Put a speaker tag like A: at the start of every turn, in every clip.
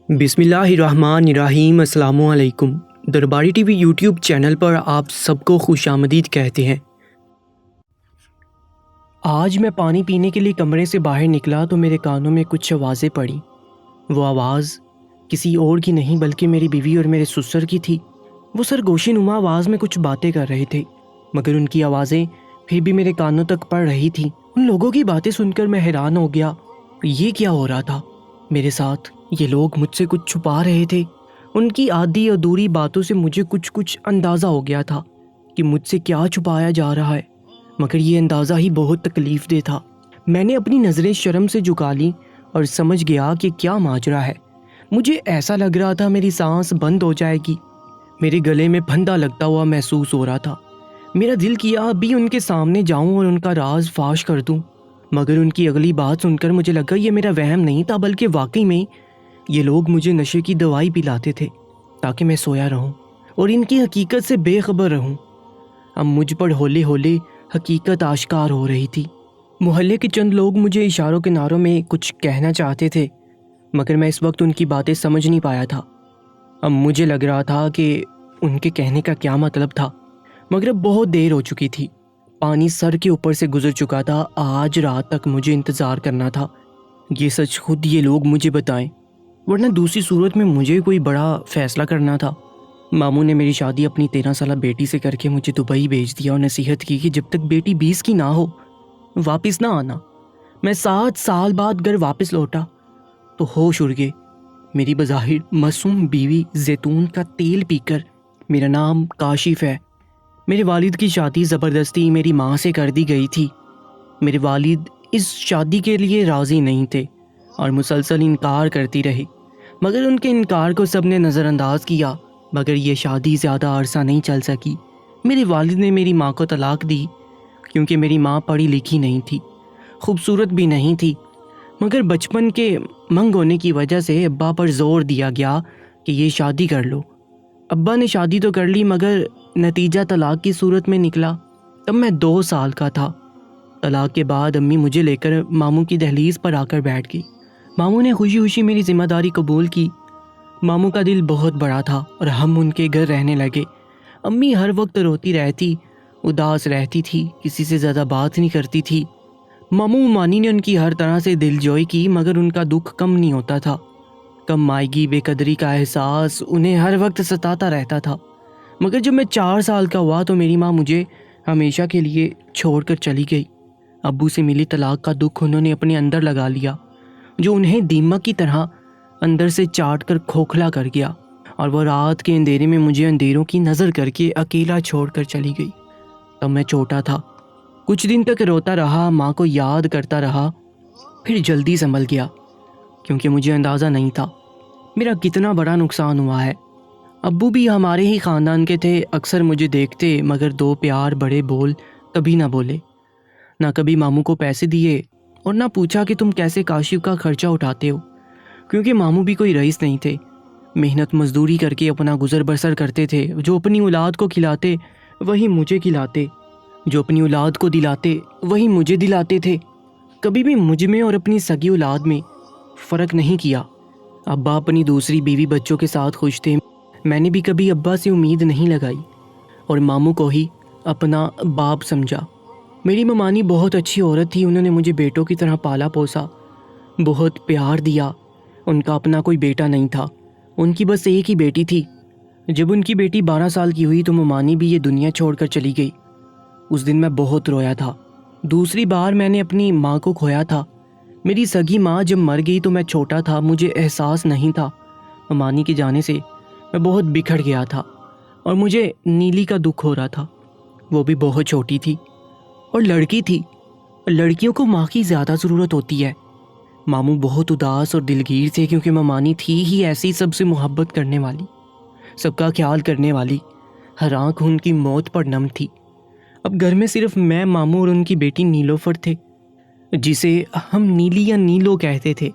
A: بسم اللہ الرحمن الرحیم۔ السلام علیکم۔ درباری ٹی وی یوٹیوب چینل پر آپ سب کو خوش آمدید کہتے ہیں۔ آج میں پانی پینے کے لیے کمرے سے باہر نکلا تو میرے کانوں میں کچھ آوازیں پڑیں۔ وہ آواز کسی اور کی نہیں بلکہ میری بیوی اور میرے سسر کی تھی۔ وہ سرگوشی نما آواز میں کچھ باتیں کر رہے تھے، مگر ان کی آوازیں پھر بھی میرے کانوں تک پڑ رہی تھی۔ ان لوگوں کی باتیں سن کر میں حیران ہو گیا، یہ کیا ہو رہا تھا میرے ساتھ؟ یہ لوگ مجھ سے کچھ چھپا رہے تھے۔ ان کی آدھی ادھوری باتوں سے مجھے کچھ اندازہ ہو گیا تھا کہ مجھ سے کیا چھپایا جا رہا ہے، مگر یہ اندازہ ہی بہت تکلیف دہ تھا۔ میں نے اپنی نظریں شرم سے جھکا لیں اور سمجھ گیا کہ کیا ماجرا ہے۔ مجھے ایسا لگ رہا تھا میری سانس بند ہو جائے گی، میرے گلے میں پھندا لگتا ہوا محسوس ہو رہا تھا۔ میرا دل کیا ابھی ان کے سامنے جاؤں اور ان کا راز فاش کر دوں، مگر ان کی اگلی بات سن کر مجھے لگا یہ میرا وہم نہیں تھا، بلکہ واقعی میں یہ لوگ مجھے نشے کی دوائی پلاتے تھے تاکہ میں سویا رہوں اور ان کی حقیقت سے بے خبر رہوں۔ اب مجھ پر ہولے ہولے حقیقت آشکار ہو رہی تھی۔ محلے کے چند لوگ مجھے اشاروں کے نعروں میں کچھ کہنا چاہتے تھے، مگر میں اس وقت ان کی باتیں سمجھ نہیں پایا تھا۔ اب مجھے لگ رہا تھا کہ ان کے کہنے کا کیا مطلب تھا، مگر اب بہت دیر ہو چکی تھی۔ پانی سر کے اوپر سے گزر چکا تھا۔ آج رات تک مجھے انتظار کرنا تھا، یہ سچ خود یہ لوگ مجھے بتائیں، ورنہ دوسری صورت میں مجھے کوئی بڑا فیصلہ کرنا تھا۔ ماموں نے میری شادی اپنی 13 سالہ بیٹی سے کر کے مجھے دبئی بھیج دیا اور نصیحت کی کہ جب تک بیٹی 20 کی نہ ہو واپس نہ آنا۔ میں 7 سال بعد گھر واپس لوٹا تو ہوش اڑ گئے۔ میری بظاہر معصوم بیوی زیتون کا تیل پی کر، میرا نام کاشف ہے۔ میرے والد کی شادی زبردستی میری ماں سے کر دی گئی تھی۔ میرے والد اس شادی کے لیے راضی نہیں تھے اور مسلسل انکار کرتی رہی، مگر ان کے انکار کو سب نے نظر انداز کیا، مگر یہ شادی زیادہ عرصہ نہیں چل سکی۔ میرے والد نے میری ماں کو طلاق دی کیونکہ میری ماں پڑھی لکھی نہیں تھی، خوبصورت بھی نہیں تھی، مگر بچپن کے منگ ہونے کی وجہ سے ابا پر زور دیا گیا کہ یہ شادی کر لو۔ ابا نے شادی تو کر لی، مگر نتیجہ طلاق کی صورت میں نکلا۔ تب میں 2 سال کا تھا۔ طلاق کے بعد امی مجھے لے کر ماموں کی دہلیز پر آ کر بیٹھ گئی۔ ماموں نے خوشی خوشی میری ذمہ داری قبول کی۔ ماموں کا دل بہت بڑا تھا اور ہم ان کے گھر رہنے لگے۔ امی ہر وقت روتی رہتی، اداس رہتی تھی، کسی سے زیادہ بات نہیں کرتی تھی۔ ماموں مانی نے ان کی ہر طرح سے دل جوئی کی، مگر ان کا دکھ کم نہیں ہوتا تھا۔ کم مائیگی بے قدری کا احساس انہیں ہر وقت ستاتا رہتا تھا۔ مگر جب میں 4 سال کا ہوا تو میری ماں مجھے ہمیشہ کے لیے چھوڑ کر چلی گئی۔ ابو سے ملی طلاق کا دکھ انہوں نے اپنے اندر لگا لیا، جو انہیں دیمک کی طرح اندر سے چاٹ کر کھوکھلا کر گیا، اور وہ رات کے اندھیرے میں مجھے اندھیروں کی نظر کر کے اکیلا چھوڑ کر چلی گئی۔ تب میں چھوٹا تھا، کچھ دن تک روتا رہا، ماں کو یاد کرتا رہا، پھر جلدی سنبھل گیا کیونکہ مجھے اندازہ نہیں تھا میرا کتنا بڑا نقصان ہوا ہے۔ ابو بھی ہمارے ہی خاندان کے تھے، اکثر مجھے دیکھتے مگر 2 پیار بڑے بول کبھی نہ بولے، نہ کبھی ماموں کو پیسے دیے اور نہ پوچھا کہ تم کیسے کاشف کا خرچہ اٹھاتے ہو، کیونکہ ماموں بھی کوئی رئیس نہیں تھے، محنت مزدوری کر کے اپنا گزر بسر کرتے تھے۔ جو اپنی اولاد کو کھلاتے وہی مجھے کھلاتے، جو اپنی اولاد کو دلاتے وہی مجھے دلاتے تھے، کبھی بھی مجھ میں اور اپنی سگی اولاد میں فرق نہیں کیا۔ ابا اپنی دوسری بیوی بچوں کے ساتھ خوش تھے، میں نے بھی کبھی ابا سے امید نہیں لگائی اور ماموں کو ہی اپنا باپ سمجھا۔ میری ممانی بہت اچھی عورت تھی، انہوں نے مجھے بیٹوں کی طرح پالا پوسا، بہت پیار دیا۔ ان کا اپنا کوئی بیٹا نہیں تھا، ان کی بس ایک ہی بیٹی تھی۔ جب ان کی بیٹی 12 سال کی ہوئی تو ممانی بھی یہ دنیا چھوڑ کر چلی گئی۔ اس دن میں بہت رویا تھا، دوسری بار میں نے اپنی ماں کو کھویا تھا۔ میری سگی ماں جب مر گئی تو میں چھوٹا تھا، مجھے احساس نہیں تھا۔ ممانی کے جانے سے میں بہت بکھر گیا تھا اور مجھے نیلی کا دکھ ہو رہا تھا، وہ بھی بہت چھوٹی تھی اور لڑکی تھی۔ لڑکیوں کو ماں کی زیادہ ضرورت ہوتی ہے۔ ماموں بہت اداس اور دلگیر تھے کیونکہ ممانی تھی ہی ایسی، سب سے محبت کرنے والی، سب کا خیال کرنے والی، ہر آنکھ ان کی موت پر نم تھی۔ اب گھر میں صرف میں، ماموں اور ان کی بیٹی نیلوفر تھے، جسے ہم نیلی یا نیلو کہتے تھے۔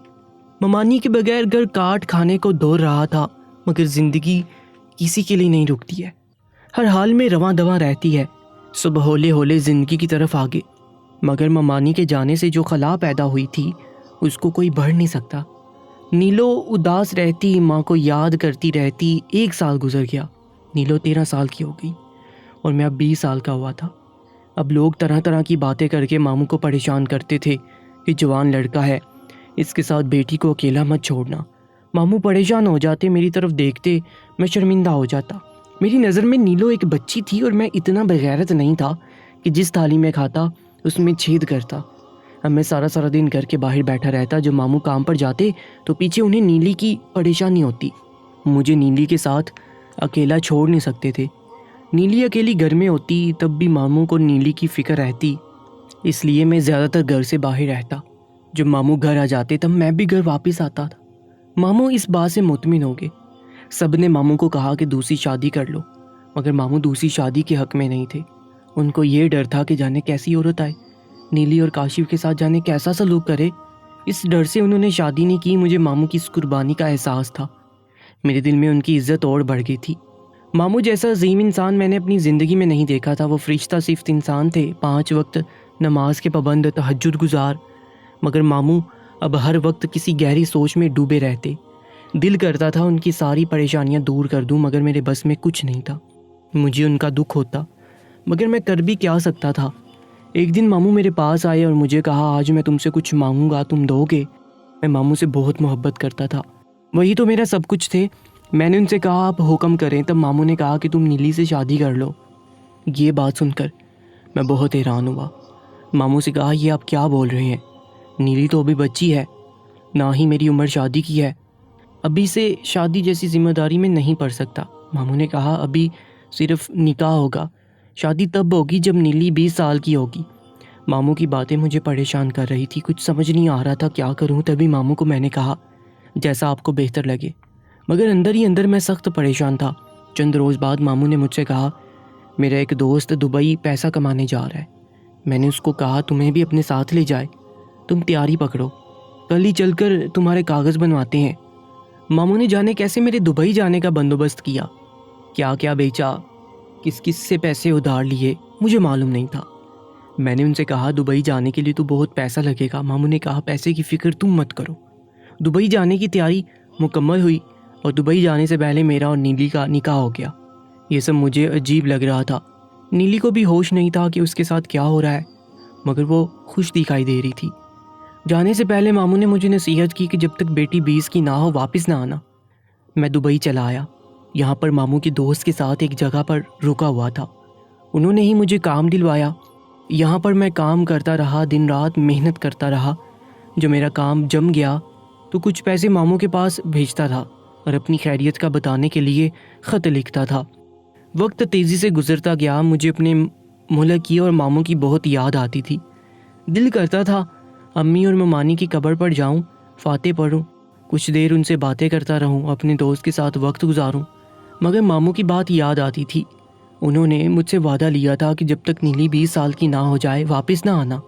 A: ممانی کے بغیر گھر کاٹ کھانے کو دور رہا تھا، مگر زندگی کسی کے لیے نہیں رکتی ہے، ہر حال میں رواں دواں رہتی ہے۔ صبح ہولے ہولے زندگی کی طرف آگے، مگر ممانی کے جانے سے جو خلا پیدا ہوئی تھی اس کو کوئی بڑھ نہیں سکتا۔ نیلو اداس رہتی، ماں کو یاد کرتی رہتی۔ 1 سال گزر گیا، نیلو 13 سال کی ہو گئی اور میں اب 20 سال کا ہوا تھا۔ اب لوگ طرح طرح کی باتیں کر کے ماموں کو پریشان کرتے تھے کہ جوان لڑکا ہے، اس کے ساتھ بیٹی کو اکیلا مت چھوڑنا۔ ماموں پریشان ہو جاتے، میری طرف دیکھتے، میں شرمندہ ہو جاتا۔ میری نظر میں نیلو ایک بچی تھی اور میں اتنا بغیرت نہیں تھا کہ جس تھالی میں کھاتا اس میں چھید کرتا۔ اب میں سارا دن گھر کے باہر بیٹھا رہتا، جب ماموں کام پر جاتے تو پیچھے انہیں نیلی کی پریشانی ہوتی۔ مجھے نیلی کے ساتھ اکیلا چھوڑ نہیں سکتے تھے۔ نیلی اکیلی گھر میں ہوتی تب بھی ماموں کو نیلی کی فکر رہتی، اس لیے میں زیادہ تر گھر سے باہر رہتا۔ جب ماموں گھر آ جاتے تب میں بھی گھر واپس آتا تھا۔ ماموں اس بات سے مطمئن ہو گئے۔ سب نے ماموں کو کہا کہ دوسری شادی کر لو، مگر ماموں دوسری شادی کے حق میں نہیں تھے۔ ان کو یہ ڈر تھا کہ جانے کیسی عورت آئے، نیلی اور کاشف کے ساتھ جانے کیسا سلوک کرے۔ اس ڈر سے انہوں نے شادی نہیں کی۔ مجھے ماموں کی اس قربانی کا احساس تھا، میرے دل میں ان کی عزت اور بڑھ گئی تھی۔ ماموں جیسا عظیم انسان میں نے اپنی زندگی میں نہیں دیکھا تھا۔ وہ فرشتہ صفت انسان تھے، 5 وقت نماز کے پابند، تہجد گزار، مگر ماموں اب ہر وقت کسی گہری سوچ میں ڈوبے رہتے۔ دل کرتا تھا ان کی ساری پریشانیاں دور کر دوں، مگر میرے بس میں کچھ نہیں تھا۔ مجھے ان کا دکھ ہوتا، مگر میں کر بھی کیا سکتا تھا۔ ایک دن ماموں میرے پاس آئے اور مجھے کہا، آج میں تم سے کچھ مانگوں گا، تم دو گے؟ میں ماموں سے بہت محبت کرتا تھا، وہی تو میرا سب کچھ تھے۔ میں نے ان سے کہا، آپ حکم کریں۔ تب ماموں نے کہا کہ تم نیلی سے شادی کر لو۔ یہ بات سن کر میں بہت حیران ہوا۔ ماموں سے کہا، یہ آپ کیا بول رہے ہیں؟ نیلی تو ابھی بچی ہے، نہ ہی میری عمر شادی کی ہے، ابھی سے شادی جیسی ذمہ داری میں نہیں پڑ سکتا۔ ماموں نے کہا، ابھی صرف نکاح ہوگا، شادی تب ہوگی جب نیلی 20 سال کی ہوگی۔ ماموں کی باتیں مجھے پریشان کر رہی تھی، کچھ سمجھ نہیں آ رہا تھا کیا کروں۔ تبھی ماموں کو میں نے کہا، جیسا آپ کو بہتر لگے، مگر اندر ہی اندر میں سخت پریشان تھا۔ چند روز بعد ماموں نے مجھ سے کہا، میرا ایک دوست دبئی پیسہ کمانے جا رہا ہے۔ میں نے اس کو کہا، تمہیں بھی اپنے ساتھ لے جائے، تم تیاری پکڑو، کل ہی چل کر تمہارے کاغذ بنواتے ہیں۔ ماموں نے جانے کیسے میرے دبئی جانے کا بندوبست کیا، کیا کیا بیچا، کس کس سے پیسے ادھار لیے، مجھے معلوم نہیں تھا۔ میں نے ان سے کہا، دبئی جانے کے لیے تو بہت پیسہ لگے گا۔ ماموں نے کہا، پیسے کی فکر تم مت کرو۔ دبئی جانے کی تیاری مکمل ہوئی اور دبئی جانے سے پہلے میرا اور نیلی کا نکاح ہو گیا۔ یہ سب مجھے عجیب لگ رہا تھا۔ نیلی کو بھی ہوش نہیں تھا کہ اس کے ساتھ کیا ہو رہا ہے، مگر وہ خوش دکھائی دے رہی تھی۔ جانے سے پہلے ماموں نے مجھے نصیحت کی کہ جب تک بیٹی 20 کی نہ ہو واپس نہ آنا۔ میں دبئی چلا آیا۔ یہاں پر ماموں کے دوست کے ساتھ ایک جگہ پر رکا ہوا تھا، انہوں نے ہی مجھے کام دلوایا۔ یہاں پر میں کام کرتا رہا، دن رات محنت کرتا رہا۔ جو میرا کام جم گیا تو کچھ پیسے ماموں کے پاس بھیجتا تھا اور اپنی خیریت کا بتانے کے لیے خط لکھتا تھا۔ وقت تیزی سے گزرتا گیا، مجھے اپنے ملک کی اور ماموں کی بہت یاد آتی تھی۔ دل کرتا تھا امی اور ممانی کی قبر پر جاؤں، فاتح پڑھوں، کچھ دیر ان سے باتیں کرتا رہوں، اپنے دوست کے ساتھ وقت گزاروں، مگر ماموں کی بات یاد آتی تھی۔ انہوں نے مجھ سے وعدہ لیا تھا کہ جب تک نیلی 20 سال کی نہ ہو جائے واپس نہ آنا۔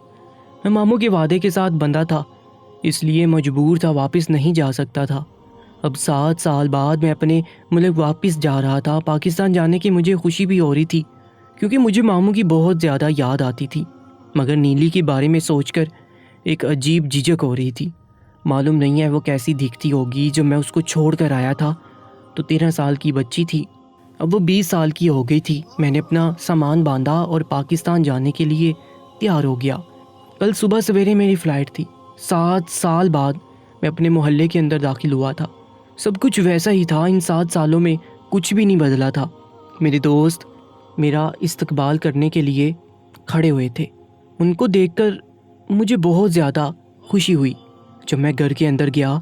A: میں ماموں کے وعدے کے ساتھ بندھا تھا، اس لیے مجبور تھا، واپس نہیں جا سکتا تھا۔ اب 7 سال بعد میں اپنے ملک واپس جا رہا تھا۔ پاکستان جانے کی مجھے خوشی بھی ہو رہی تھی، کیونکہ مجھے ماموں کی بہت زیادہ یاد آتی تھی، مگر نیلی کے بارے میں سوچ کر ایک عجیب جھجک ہو رہی تھی۔ معلوم نہیں ہے وہ کیسی دکھتی ہوگی۔ جب میں اس کو چھوڑ کر آیا تھا تو 13 سال کی بچی تھی، اب وہ 20 سال کی ہو گئی تھی۔ میں نے اپنا سامان باندھا اور پاکستان جانے کے لیے تیار ہو گیا۔ کل صبح سویرے میری فلائٹ تھی۔ 7 سال بعد میں اپنے محلے کے اندر داخل ہوا تھا۔ سب کچھ ویسا ہی تھا، ان 7 سالوں میں کچھ بھی نہیں بدلا تھا۔ میرے دوست میرا استقبال کرنے کے لیے کھڑے ہوئے تھے، ان کو دیکھ کر مجھے بہت زیادہ خوشی ہوئی۔ جب میں گھر کے اندر گیا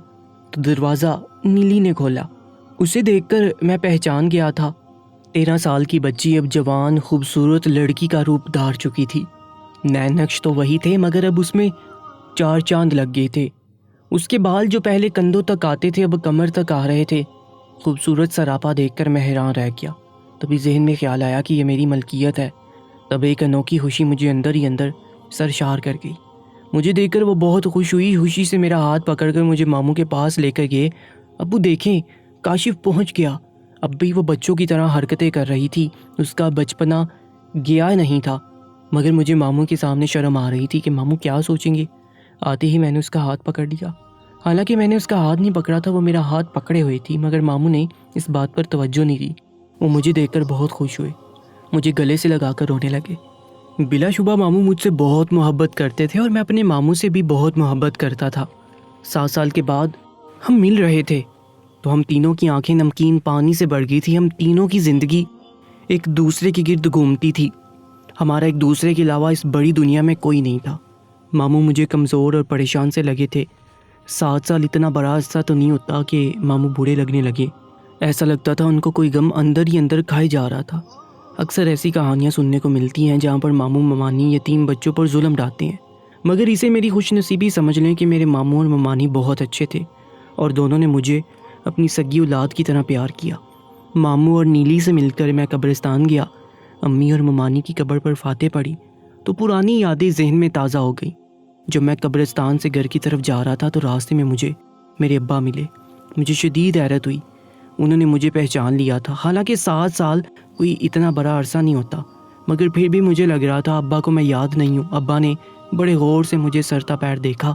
A: تو دروازہ نیلی نے کھولا۔ اسے دیکھ کر میں پہچان گیا تھا۔ 13 سال کی بچی اب جوان خوبصورت لڑکی کا روپ دھار چکی تھی۔ نئے نقش تو وہی تھے، مگر اب اس میں 4 چاند لگ گئے تھے۔ اس کے بال جو پہلے کندھوں تک آتے تھے اب کمر تک آ رہے تھے۔ خوبصورت سراپا دیکھ کر میں حیران رہ گیا۔ تبھی ذہن میں خیال آیا کہ یہ میری ملکیت ہے۔ تب ایک انوکھی خوشی مجھے اندر ہی اندر سرشار کر گئی۔ مجھے دیکھ کر وہ بہت خوش ہوئی، خوشی سے میرا ہاتھ پکڑ کر مجھے ماموں کے پاس لے کر گئے۔ ابو دیکھیں، کاشف پہنچ گیا۔ اب بھی وہ بچوں کی طرح حرکتیں کر رہی تھی، اس کا بچپنا گیا نہیں تھا، مگر مجھے ماموں کے سامنے شرم آ رہی تھی کہ ماموں کیا سوچیں گے۔ آتے ہی میں نے اس کا ہاتھ پکڑ لیا۔ حالانکہ میں نے اس کا ہاتھ نہیں پکڑا تھا، وہ میرا ہاتھ پکڑے ہوئی تھی، مگر ماموں نے اس بات پر توجہ نہیں دی۔ وہ مجھے دیکھ کر بہت خوش ہوئے، مجھے گلے سے لگا کر رونے لگے۔ بلا شبہ ماموں مجھ سے بہت محبت کرتے تھے اور میں اپنے ماموں سے بھی بہت محبت کرتا تھا۔ 7 سال کے بعد ہم مل رہے تھے تو ہم تینوں کی آنکھیں نمکین پانی سے بھر گئی تھی۔ ہم تینوں کی زندگی ایک دوسرے کے گرد گھومتی تھی، ہمارا ایک دوسرے کے علاوہ اس بڑی دنیا میں کوئی نہیں تھا۔ ماموں مجھے کمزور اور پریشان سے لگے تھے۔ 7 سال اتنا بڑا عرصہ تو نہیں ہوتا کہ ماموں بوڑھے لگنے لگے۔ ایسا لگتا تھا ان کو کوئی غم اندر ہی اندر کھائے جا رہا تھا۔ اکثر ایسی کہانیاں سننے کو ملتی ہیں جہاں پر ماموں ممانی یتیم بچوں پر ظلم ڈھاتے ہیں، مگر اسے میری خوش نصیبی سمجھ لیں کہ میرے ماموں اور ممانی بہت اچھے تھے اور دونوں نے مجھے اپنی سگی اولاد کی طرح پیار کیا۔ ماموں اور نیلی سے مل کر میں قبرستان گیا، امی اور ممانی کی قبر پر فاتح پڑھی تو پرانی یادیں ذہن میں تازہ ہو گئیں۔ جب میں قبرستان سے گھر کی طرف جا رہا تھا تو راستے میں مجھے میرے ابا ملے۔ مجھے شدید حیرت ہوئی، انہوں نے مجھے پہچان لیا تھا۔ حالانکہ 7 سال کوئی اتنا بڑا عرصہ نہیں ہوتا، مگر پھر بھی مجھے لگ رہا تھا ابا کو میں یاد نہیں ہوں۔ ابا نے بڑے غور سے مجھے سر تا پیر دیکھا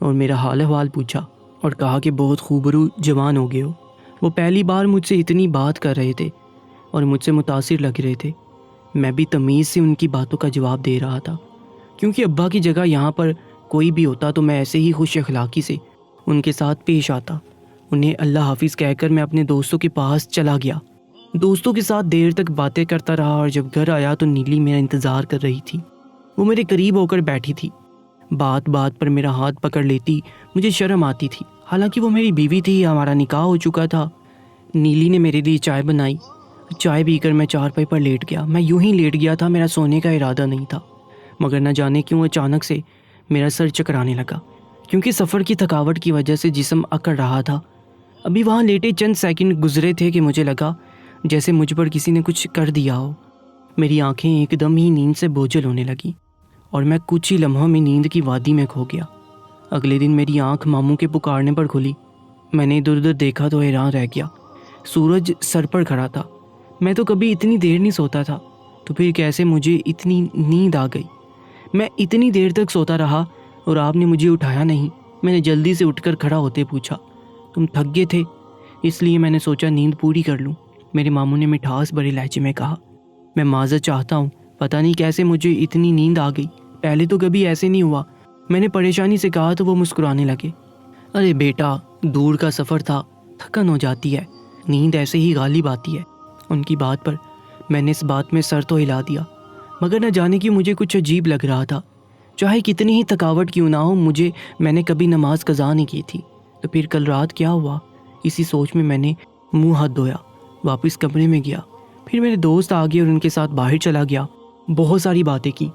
A: اور میرا حال احوال پوچھا اور کہا کہ بہت خوبرو جوان ہو گئے ہو۔ وہ پہلی بار مجھ سے اتنی بات کر رہے تھے اور مجھ سے متاثر لگ رہے تھے۔ میں بھی تمیز سے ان کی باتوں کا جواب دے رہا تھا، کیونکہ ابا کی جگہ یہاں پر کوئی بھی ہوتا تو میں ایسے ہی خوش اخلاقی سے ان کے ساتھ پیش آتا۔ انہیں اللہ حافظ کہہ کر میں اپنے دوستوں کے پاس چلا گیا۔ دوستوں کے ساتھ دیر تک باتیں کرتا رہا اور جب گھر آیا تو نیلی میرا انتظار کر رہی تھی۔ وہ میرے قریب ہو کر بیٹھی تھی، بات بات پر میرا ہاتھ پکڑ لیتی۔ مجھے شرم آتی تھی، حالانکہ وہ میری بیوی تھی، ہمارا نکاح ہو چکا تھا۔ نیلی نے میرے لیے چائے بنائی، چائے پی کر میں چارپائی پر لیٹ گیا۔ میں یوں ہی لیٹ گیا تھا، میرا سونے کا ارادہ نہیں تھا، مگر نہ جانے کیوں اچانک سے میرا سر چکرانے لگا، کیونکہ سفر کی تھکاوٹ کی وجہ سے جسم اکڑ رہا تھا۔ ابھی وہاں لیٹے چند سیکنڈ گزرے تھے کہ مجھے لگا جیسے مجھ پر کسی نے کچھ کر دیا ہو۔ میری آنکھیں ایک دم ہی نیند سے بوجھل ہونے لگیں اور میں کچھ ہی لمحوں میں نیند کی وادی میں کھو گیا۔ اگلے دن میری آنکھ ماموں کے پکارنے پر کھلی۔ میں نے ادھر ادھر دیکھا تو حیران رہ گیا۔ سورج سر پر کھڑا تھا۔ میں تو کبھی اتنی دیر نہیں سوتا تھا، تو پھر کیسے مجھے اتنی نیند آ گئی؟ میں اتنی دیر تک سوتا رہا اور آپ نے مجھے اٹھایا نہیں۔ میں نے جلدی سے اٹھ کر کھڑا ہوتے پوچھا، تم تھک گئے تھے؟ اس لیے میں نے سوچا نیند پوری کر لوں۔ میرے ماموں نے مٹھاس بھرے لہجے میں کہا، میں معذرت چاہتا ہوں، پتہ نہیں کیسے مجھے اتنی نیند آ گئی، پہلے تو کبھی ایسے نہیں ہوا۔ میں نے پریشانی سے کہا تو وہ مسکرانے لگے۔ ارے بیٹا، دور کا سفر تھا، تھکن ہو جاتی ہے، نیند ایسے ہی غالب آتی ہے۔ ان کی بات پر میں نے اس بات میں سر تو ہلا دیا، مگر نہ جانے کی مجھے کچھ عجیب لگ رہا تھا۔ چاہے کتنی ہی تھکاوٹ کیوں نہ ہو، میں نے کبھی نماز قضا نہیں کی تھی، تو پھر کل رات کیا ہوا؟ اسی سوچ میں نے منہ ہاتھ دھویا، واپس کمرے میں گیا۔ پھر میرے دوست آ گئے اور ان کے ساتھ باہر چلا گیا، بہت ساری باتیں کی۔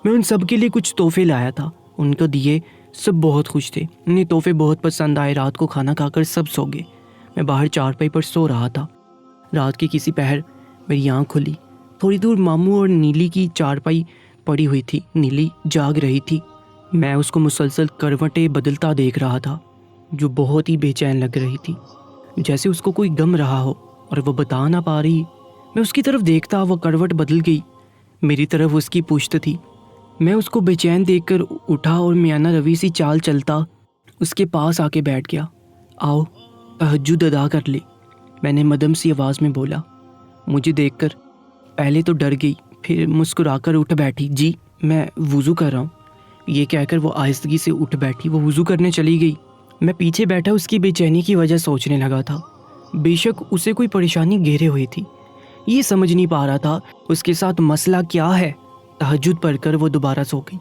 A: میں ان سب کے لیے کچھ تحفے لایا تھا، ان کو دیے، سب بہت خوش تھے، انہیں تحفے بہت پسند آئے۔ رات کو کھانا کھا کر سب سو گئے، میں باہر چارپائی پر سو رہا تھا۔ رات کی کسی پہر میری آنکھ کھلی، تھوڑی دور ماموں اور نیلی کی چارپائی پڑی ہوئی تھی۔ نیلی جاگ رہی تھی، میں اس کو مسلسل کروٹیں بدلتا دیکھ رہا تھا، جو بہت ہی بے چین لگ رہی تھی، جیسے اس کو کوئی غم رہا ہو اور وہ بتا نہ پا رہی۔ میں اس کی طرف دیکھتا، وہ کروٹ بدل گئی، میری طرف اس کی پشت تھی۔ میں اس کو بے چین دیکھ کر اٹھا اور میانہ روی سی چال چلتا اس کے پاس آ کے بیٹھ گیا۔ آؤ تہجد ادا کر لے، میں نے مدھم سی آواز میں بولا۔ مجھے دیکھ کر پہلے تو ڈر گئی، پھر مسکرا کر اٹھ بیٹھی۔ جی میں وضو کر رہا ہوں، یہ کہہ کر وہ آہستگی سے اٹھ بیٹھی۔ وہ وضو کرنے چلی گئی۔ میں پیچھے بیٹھا اس کی بے چینی کی وجہ سوچنے لگا تھا۔ بے شک اسے کوئی پریشانی گھیرے ہوئی تھی، یہ سمجھ نہیں پا رہا تھا اس کے ساتھ مسئلہ کیا ہے۔ تہجد پڑھ کر وہ دوبارہ سو گئی،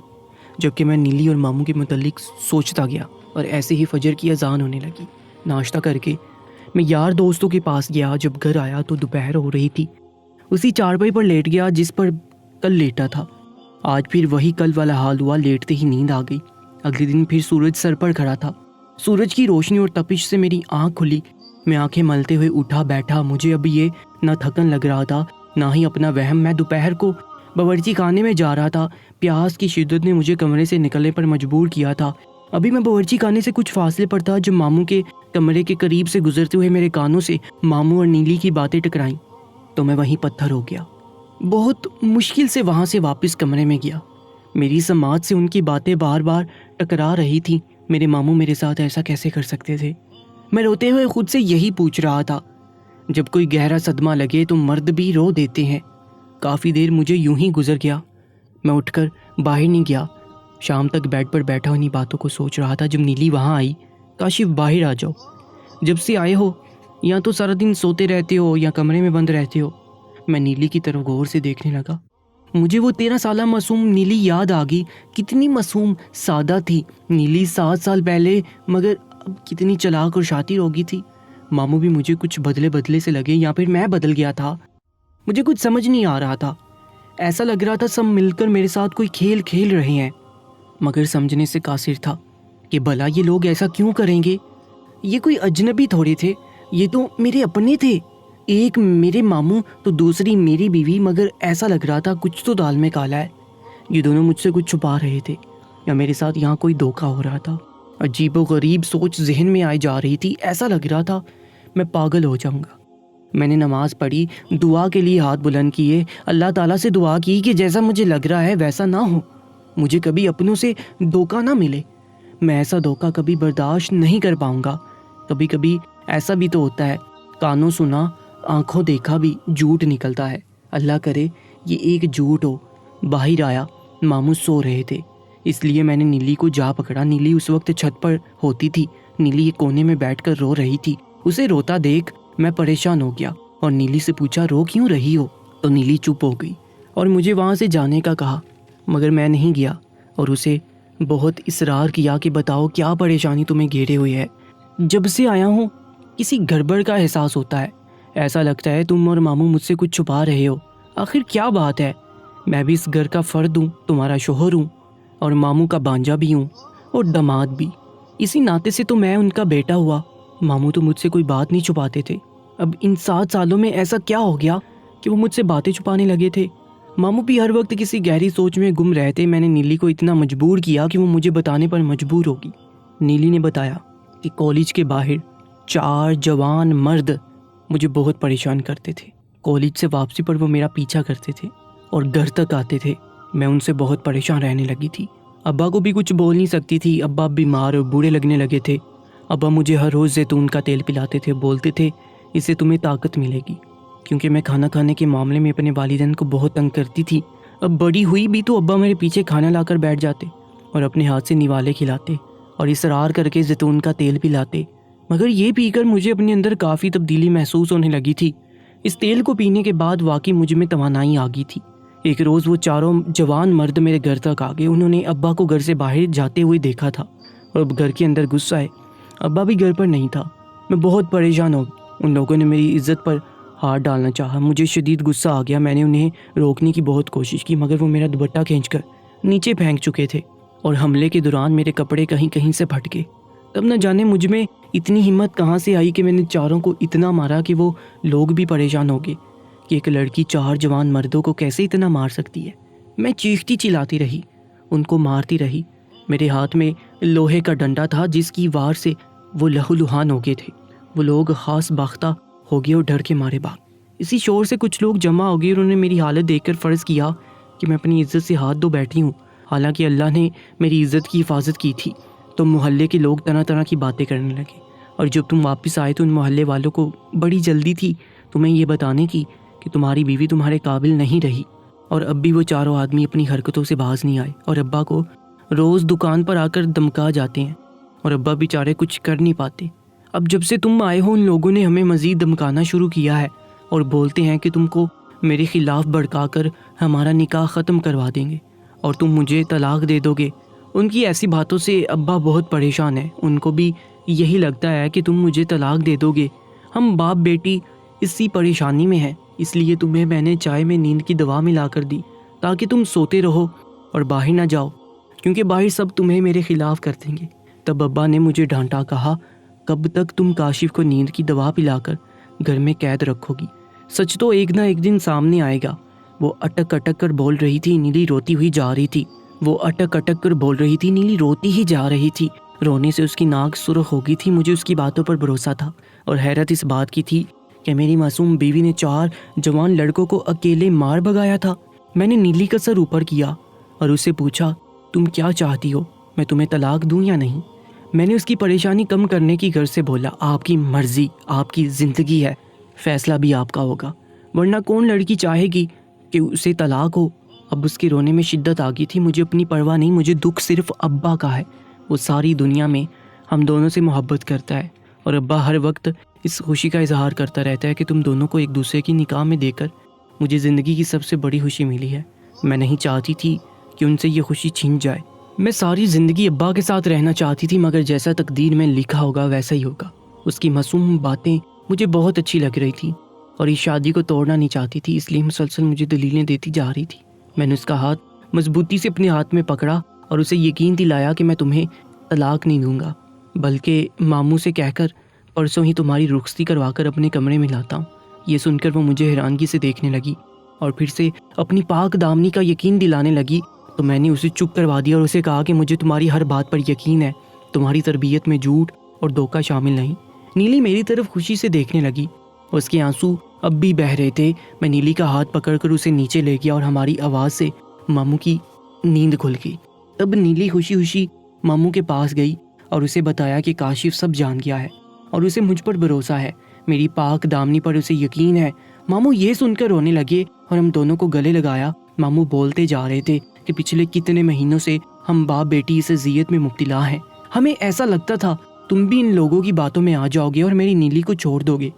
A: جبکہ میں نیلی اور ماموں کے متعلق سوچتا گیا اور ایسے ہی فجر کی اذان ہونے لگی۔ ناشتہ کر کے میں یار دوستوں کے پاس گیا۔ جب گھر آیا تو دوپہر ہو رہی تھی، اسی چارپائی پر لیٹ گیا جس پر کل لیٹا تھا۔ آج پھر وہی کل والا حال ہوا، لیٹتے ہی نیند آ گئی۔ اگلے دن پھر سورج سر پر کھڑا تھا، سورج کی روشنی اور تپش سے میری آنکھ کھلی۔ میں آنکھیں ملتے ہوئے اٹھا بیٹھا۔ مجھے اب یہ نہ تھکن لگ رہا تھا نہ ہی اپنا وہم۔ میں دوپہر کو باورچی خانے میں جا رہا تھا، پیاس کی شدت نے مجھے کمرے سے نکلنے پر مجبور کیا تھا۔ ابھی میں باورچی خانے سے کچھ فاصلے پر تھا جب ماموں کے کمرے کے قریب سے گزرتے ہوئے میرے کانوں سے ماموں اور نیلی کی باتیں ٹکرائیں تو میں وہیں پتھر ہو گیا۔ بہت مشکل سے وہاں سے واپس کمرے میں گیا۔ میری سماعت سے ان کی باتیں بار بار ٹکرا رہی تھی۔ میرے ماموں میرے ساتھ ایسا کیسے کر سکتے تھے؟ میں روتے ہوئے خود سے یہی پوچھ رہا تھا۔ جب کوئی گہرا صدمہ لگے تو مرد بھی رو دیتے ہیں۔ کافی دیر مجھے یوں ہی گزر گیا۔ میں اٹھ کر باہر نہیں گیا۔ شام تک بیڈ پر بیٹھا انہیں باتوں کو سوچ رہا تھا جب نیلی وہاں آئی۔ کاشف باہر آ جاؤ، جب سے آئے ہو یا تو سارا دن سوتے رہتے ہو یا کمرے میں بند رہتے ہو۔ میں نیلی کی طرف غور سے دیکھنے لگا۔ مجھے وہ 13 سالہ معصوم نیلی یاد آ گئی۔ کتنی معصوم سادہ تھی نیلی 7 سال پہلے، مگر اب کتنی چلاک اور شاطر ہو گئی تھی۔ ماموں بھی مجھے کچھ بدلے سے لگے یا پھر میں بدل گیا تھا۔ مجھے کچھ سمجھ نہیں آ رہا تھا۔ ایسا لگ رہا تھا سب مل کر میرے ساتھ کوئی کھیل کھیل رہے ہیں، مگر سمجھنے سے قاصر تھا کہ بھلا یہ لوگ ایسا کیوں کریں گے؟ یہ کوئی اجنبی تھوڑے تھے، یہ تو میرے اپنے تھے۔ ایک میرے ماموں تو دوسری میری بیوی، مگر ایسا لگ رہا تھا کچھ تو دال میں کالا ہے۔ یہ دونوں مجھ سے کچھ چھپا رہے تھے یا میرے ساتھ یہاں کوئی دھوکہ ہو رہا تھا۔ عجیب و غریب سوچ ذہن میں آئی جا رہی تھی۔ ایسا لگ رہا تھا میں پاگل ہو جاؤں گا۔ میں نے نماز پڑھی، دعا کے لیے ہاتھ بلند کیے، اللہ تعالیٰ سے دعا کی کہ جیسا مجھے لگ رہا ہے ویسا نہ ہو، مجھے کبھی اپنوں سے دھوکہ نہ ملے۔ میں ایسا دھوکہ کبھی برداشت نہیں کر پاؤں گا۔ کبھی کبھی ایسا بھی تو ہوتا ہے، کانوں سنا آنکھوں دیکھا بھی جھوٹ نکلتا ہے۔ اللہ کرے یہ ایک جھوٹ ہو۔ باہر آیا، ماموں سو رہے تھے، اس لیے میں نے نیلی کو جا پکڑا۔ نیلی اس وقت چھت پر ہوتی تھی۔ نیلی ایک کونے میں بیٹھ کر رو رہی تھی۔ اسے روتا دیکھ میں پریشان ہو گیا اور نیلی سے پوچھا رو کیوں رہی ہو؟ تو نیلی چپ ہو گئی اور مجھے وہاں سے جانے کا کہا، مگر میں نہیں گیا اور اسے بہت اصرار کیا کہ بتاؤ کیا پریشانی تمہیں گھیرے ہوئی ہے۔ جب سے آیا ہوں کسی گڑبڑ کا احساس ہوتا ہے، ایسا لگتا ہے تم اور ماموں مجھ سے کچھ چھپا رہے ہو۔ آخر کیا بات ہے؟ میں بھی اس گھر کا فرد ہوں، تمہارا شوہر ہوں اور ماموں کا بانجا بھی ہوں اور داماد بھی۔ اسی ناطے سے تو میں ان کا بیٹا ہوا۔ ماموں تو مجھ سے کوئی بات نہیں چھپاتے تھے، اب ان 7 سالوں میں ایسا کیا ہو گیا کہ وہ مجھ سے باتیں چھپانے لگے تھے؟ ماموں بھی ہر وقت کسی گہری سوچ میں گم رہتے۔ میں نے نیلی کو اتنا مجبور کیا کہ وہ مجھے بتانے پر مجبور ہوگی۔ نیلی نے بتایا کہ کالج کے باہر 4 جوان مرد مجھے بہت پریشان کرتے تھے۔ کالج سے واپسی پر وہ میرا پیچھا کرتے تھے اور گھر تک آتے تھے۔ میں ان سے بہت پریشان رہنے لگی تھی۔ ابا کو بھی کچھ بول نہیں سکتی تھی، ابا بیمار اور بوڑھے لگنے لگے تھے۔ ابا مجھے ہر روز زیتون کا تیل پلاتے تھے، بولتے تھے اس سے تمہیں طاقت ملے گی، کیونکہ میں کھانا کھانے کے معاملے میں اپنے والدین کو بہت تنگ کرتی تھی۔ اب بڑی ہوئی بھی تو ابا میرے پیچھے کھانا لا کر بیٹھ جاتے اور اپنے ہاتھ سے نوالے کھلاتے اور اصرار کر کے زیتون کا تیل پلاتے، مگر یہ پی کر مجھے اپنے اندر کافی تبدیلی محسوس ہونے لگی تھی۔ اس تیل کو پینے کے بعد واقعی مجھ میں توانائی آ گئی تھی۔ ایک روز وہ 4 جوان مرد میرے گھر تک آ گئے۔ انہوں نے ابا کو گھر سے باہر جاتے ہوئے دیکھا تھا اور اب گھر کے اندر گھس آئے۔ ابا بھی گھر پر نہیں تھا۔ میں بہت پریشان ہو گئی۔ ان لوگوں نے میری عزت پر ہاتھ ڈالنا چاہا، مجھے شدید غصہ آ گیا۔ میں نے انہیں روکنے کی بہت کوشش کی، مگر وہ میرا دوپٹہ کھینچ کر نیچے پھینک چکے تھے اور حملے کے دوران میرے کپڑے کہیں کہیں سے پھٹ گئے۔ تب نہ جانے مجھ میں اتنی ہمت کہاں سے آئی کہ میں نے 4 کو اتنا مارا کہ وہ لوگ بھی پریشان ہو گئے کہ ایک لڑکی 4 جوان مردوں کو کیسے اتنا مار سکتی ہے۔ میں چیختی چلاتی رہی، ان کو مارتی رہی۔ میرے ہاتھ میں لوہے کا ڈنڈا تھا جس کی وار سے وہ لہو لہان ہو گئے تھے۔ وہ لوگ خاص باختہ ہو گئے اور ڈر کے مارے بھاگ۔ اسی شور سے کچھ لوگ جمع ہو گئے اور انہوں نے میری حالت دیکھ کر فرض کیا کہ میں اپنی عزت سے ہاتھ دھو بیٹھی ہوں، حالانکہ اللہ نے میری عزت کی حفاظت کی تھی۔ تو محلے کے لوگ طرح طرح کی باتیں کرنے لگے اور جب تم واپس آئے تو ان محلے والوں کو بڑی جلدی تھی تمہیں یہ بتانے کی کہ تمہاری بیوی تمہارے قابل نہیں رہی، اور اب بھی وہ 4 آدمی اپنی حرکتوں سے باز نہیں آئے اور ابا کو روز دکان پر آ کر دمکا جاتے ہیں اور ابا بیچارے کچھ کر نہیں پاتے۔ اب جب سے تم آئے ہو ان لوگوں نے ہمیں مزید دمکانا شروع کیا ہے اور بولتے ہیں کہ تم کو میرے خلاف بھڑکا کر ہمارا نکاح ختم کروا دیں گے اور تم مجھے طلاق دے دو گے۔ ان کی ایسی باتوں سے ابا بہت پریشان ہے، ان کو بھی یہی لگتا ہے کہ تم مجھے طلاق دے دو گے۔ ہم باپ بیٹی اسی پریشانی میں ہیں، اس لیے تمہیں میں نے چائے میں نیند کی دوا ملا کر دی تاکہ تم سوتے رہو اور باہر نہ جاؤ، کیونکہ باہر سب تمہیں میرے خلاف کر دیں گے۔ تب ابا نے مجھے ڈانٹا، کہا کب تک تم کاشف کو نیند کی دوا پلا کر گھر میں قید رکھو گی؟ سچ تو ایک نہ ایک دن سامنے آئے گا۔ وہ اٹک اٹک کر بول رہی تھی، نیلی روتی ہوئی جا رہی تھی۔ وہ اٹک اٹک کر بول رہی تھی، نیلی روتی ہی جا رہی تھی۔ رونے سے اس کی ناک سرخ ہو گئی تھی۔ مجھے اس کی باتوں پر بھروسہ تھا اور حیرت اس بات کی تھی کہ میری معصوم بیوی نے 4 جوان لڑکوں کو اکیلے مار بھگایا تھا۔ میں نے نیلی کا سر اوپر کیا اور اس سے پوچھا، تم کیا چاہتی ہو؟ میں تمہیں طلاق دوں یا نہیں؟ میں نے اس کی پریشانی کم کرنے کی غرض سے بولا، آپ کی مرضی، آپ کی زندگی ہے، فیصلہ بھی آپ کا ہوگا، ورنہ کون لڑکی چاہے گی کہ اسے طلاق ہو۔ اب اس کے رونے میں شدت آ گئی تھی۔ مجھے اپنی پرواہ نہیں، مجھے دکھ صرف ابا کا ہے۔ وہ ساری دنیا میں ہم دونوں سے محبت کرتا ہے، اور ابا ہر وقت اس خوشی کا اظہار کرتا رہتا ہے کہ تم دونوں کو ایک دوسرے کی نکاح میں دے کر مجھے زندگی کی سب سے بڑی خوشی ملی ہے۔ میں نہیں چاہتی تھی کہ ان سے یہ خوشی چھین جائے۔ میں ساری زندگی ابا کے ساتھ رہنا چاہتی تھی، مگر جیسا تقدیر میں لکھا ہوگا ویسا ہی ہوگا۔ اس کی معصوم باتیں مجھے بہت اچھی لگ رہی تھی، اور اس شادی کو توڑنا نہیں چاہتی تھی، اس لیے مسلسل مجھے دلیلیں دیتی جا رہی تھی۔ میں نے اس کا ہاتھ مضبوطی سے اپنے ہاتھ میں پکڑا اور اسے یقین دلایا کہ میں تمہیں طلاق نہیں دوں گا، بلکہ ماموں سے کہہ کر پرسوں ہی تمہاری رخصتی کروا کر اپنے کمرے میں لاتا ہوں۔ یہ سن کر وہ مجھے حیرانگی سے دیکھنے لگی اور پھر سے اپنی پاک دامنی کا یقین دلانے لگی، تو میں نے اسے چپ کروا دیا اور اسے کہا کہ مجھے تمہاری ہر بات پر یقین ہے، تمہاری تربیت میں جھوٹ اور دھوکہ شامل نہیں۔ نیلی میری طرف خوشی سے دیکھنے لگی، اس کے آنسو اب بھی بہہ رہے تھے۔ میں نیلی کا ہاتھ پکڑ کر اسے نیچے لے گیا اور ہماری آواز سے ماموں کی نیند کھل گئی۔ تب نیلی خوشی خوشی ماموں کے پاس گئی اور اسے بتایا کہ کاشف سب جان گیا ہے اور اسے مجھ پر بھروسہ ہے، میری پاک دامنی پر اسے یقین ہے۔ ماموں یہ سن کر رونے لگے اور ہم دونوں کو گلے لگایا۔ ماموں بولتے جا رہے تھے کہ پچھلے کتنے مہینوں سے ہم باپ بیٹی اس اذیت میں مبتلا ہیں، ہمیں ایسا لگتا تھا تم بھی ان لوگوں کی باتوں میں آ جاؤ گے اور میری نیلی کو چھوڑ دو گے۔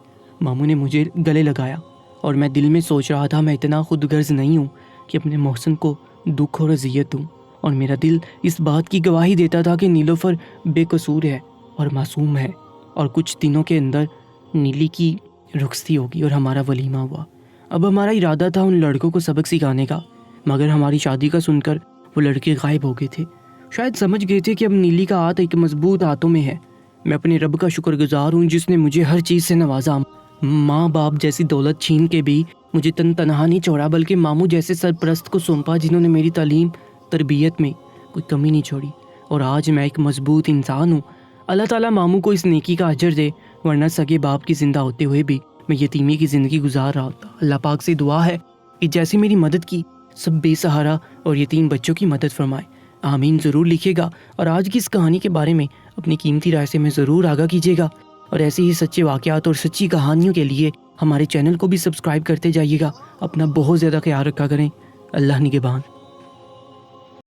A: ماموں نے مجھے گلے لگایا اور میں دل میں سوچ رہا تھا میں اتنا خود غرض نہیں ہوں کہ اپنے محسن کو دکھ اور اذیت دوں، اور میرا دل اس بات کی گواہی دیتا تھا کہ نیلوفر بے قصور ہے اور معصوم ہے، اور کچھ دنوں کے اندر نیلی کی رخصتی ہوگی اور ہمارا ولیمہ ہوا۔ اب ہمارا ارادہ تھا ان لڑکوں کو سبق سکھانے کا، مگر ہماری شادی کا سن کر وہ لڑکے غائب ہو گئے تھے۔ شاید سمجھ گئے تھے کہ اب نیلی کا ہاتھ ایک مضبوط ہاتھوں میں ہے۔ میں اپنے رب کا شکر گزار ہوں جس نے مجھے ہر چیز سے نوازا۔ ماں باپ جیسی دولت چھین کے بھی مجھے تنہا نہیں چھوڑا، بلکہ ماموں جیسے سرپرست کو سونپا جنہوں نے میری تعلیم تربیت میں کوئی کمی نہیں چھوڑی، اور آج میں ایک مضبوط انسان ہوں۔ اللہ تعالیٰ ماموں کو اس نیکی کا اجر دے، ورنہ سگے باپ کی زندہ ہوتے ہوئے بھی میں یتیمی کی زندگی گزار رہا ہوتا۔ اللہ پاک سے دعا ہے کہ جیسی میری مدد کی سب بے سہارا اور یتیم بچوں کی مدد فرمائے۔ آمین ضرور لکھے گا، اور آج کی اس کہانی کے بارے میں اپنی قیمتی رائے سے میں ضرور آگاہ کیجیے گا، اور ایسے ہی سچے واقعات اور سچی کہانیوں کے لیے ہمارے چینل کو بھی سبسکرائب کرتے جائیے گا۔ اپنا بہت زیادہ خیال رکھا کریں۔ اللہ نگہبان۔